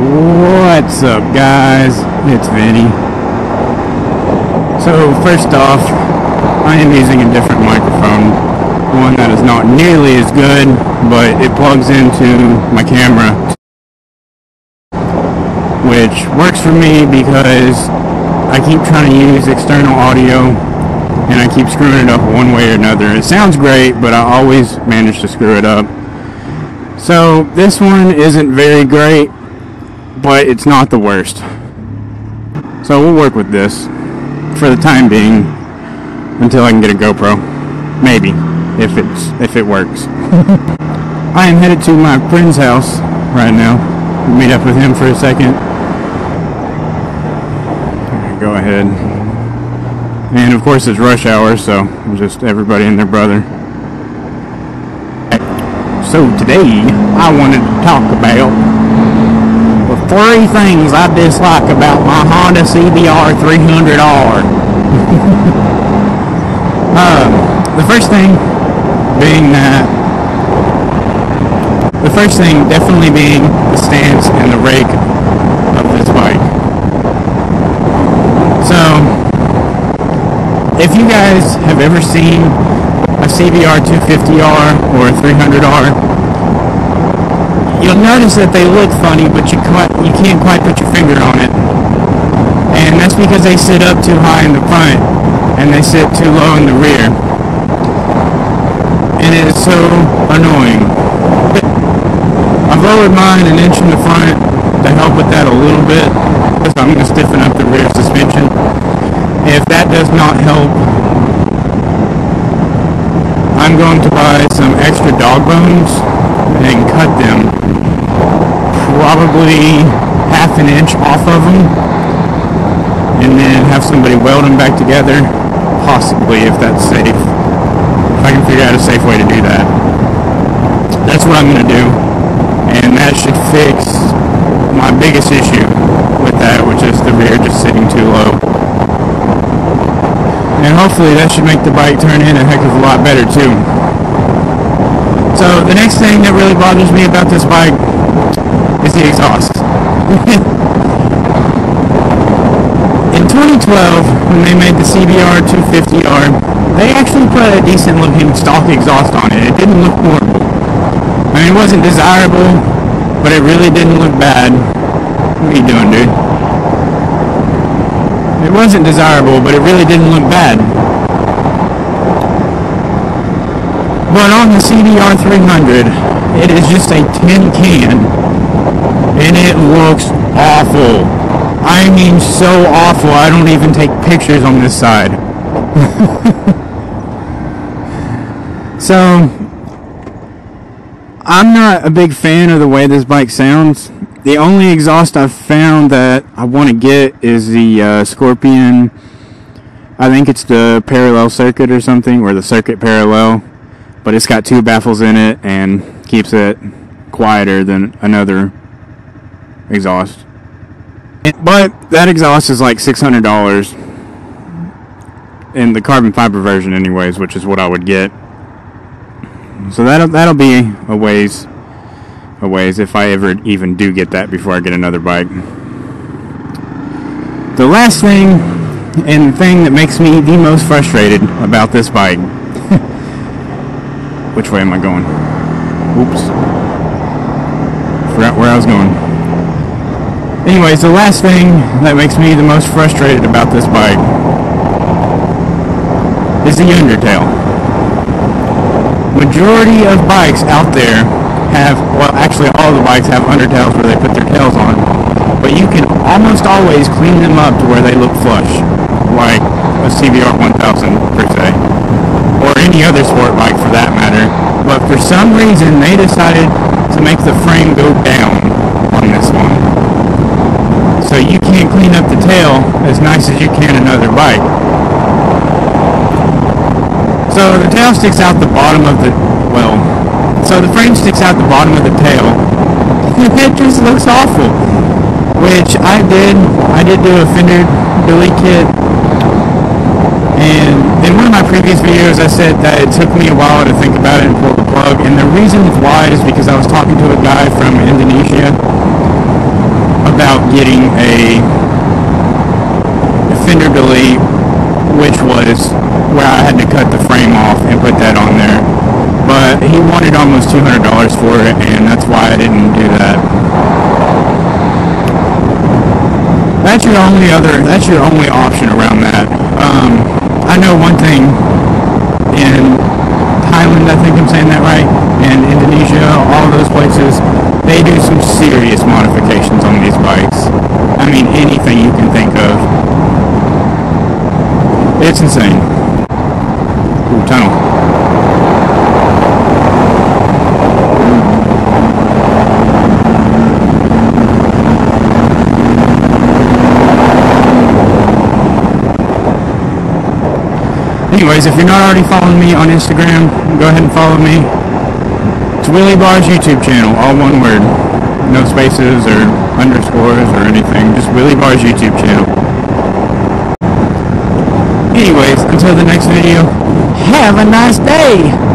What's up, guys? It's Vinny. So first off, I am using a different microphone, one that is not nearly as good, but it plugs into my camera, which works for me because I keep trying to use external audio and I keep screwing it up one way or another. It sounds great, but I always manage to screw it up. So this one isn't very great, but it's not the worst. So we'll work with this for the time being until I can get a GoPro. Maybe, if it works. I am headed to my friend's house right now. Meet up with him for a second. Go ahead. And of course it's rush hour, so just everybody and their brother. So today I wanted to talk about the 3 things I dislike about my Honda Cbr300r. The first thing definitely being the stance and the rake of this bike. So, if you guys have ever seen a Cbr250r or a 300r, you'll notice that they look funny, but you can't quite put your finger on it. And that's because they sit up too high in the front and they sit too low in the rear. And it is so annoying. I've lowered mine an inch in the front to help with that a little bit, so I'm going to stiffen up the rear suspension. If that does not help, I'm going to buy some extra dog bones and cut them probably half an inch off of them, and then have somebody weld them back together, possibly, if that's safe. If I can figure out a safe way to do that. That's what I'm going to do, and that should fix my biggest issue with that, which is the rear just sitting too low. And hopefully that should make the bike turn in a heck of a lot better too. So the next thing that really bothers me about this bike is the exhaust. In 2012, when they made the Cbr250r, they actually put a decent looking stock exhaust on it. It didn't look horrible. I mean, it wasn't desirable, but it really didn't look bad. What are you doing, dude? It wasn't desirable, but it really didn't look bad. But on the Cbr300, it is just a tin can, and it looks awful. I mean, so awful, I don't even take pictures on this side. So, I'm not a big fan of the way this bike sounds. The only exhaust I've found that I want to get is the Scorpion. I think it's the parallel circuit or something, or the circuit parallel. But it's got 2 baffles in it and keeps it quieter than another exhaust. But that exhaust is like $600 in the carbon fiber version anyways, which is what I would get. So that'll be a ways if I ever even do get that before I get another bike. The last thing, and the thing that makes me the most frustrated about this bike. Which way am I going? Oops. Forgot where I was going. Anyways, the last thing that makes me the most frustrated about this bike is the undertail. Majority of bikes out there have, well, actually all the bikes have undertails where they put their tails on, but you can almost always clean them up to where they look flush, like a Cbr1000 per se, or any other sport bike for that matter. But for some reason they decided to make the frame go down on this one, so you can't clean up the tail as nice as you can another bike. So the tail sticks out the bottom of the, so the frame sticks out the bottom of the tail. It just looks awful. Which I did do a fender delete kit. And in one of my previous videos I said that it took me a while to think about it and pull the plug. And the reason why is because I was talking to a guy from Indonesia. getting a fender delete, which was where I had to cut the frame off and put that on there. But he wanted almost $200 for it, and that's why I didn't do that. That's your only option around that. I know one thing in Thailand, I think I'm saying that right, and Indonesia, all those places, they do some serious modifications on these bikes. I mean, anything you can think of. It's insane. Ooh, tunnel. Anyways, if you're not already following me on Instagram, go ahead and follow me. It's Willie Bar's YouTube channel, all one word. No spaces or underscores or anything, just Willie Bar's YouTube channel. Anyways, until the next video, have a nice day!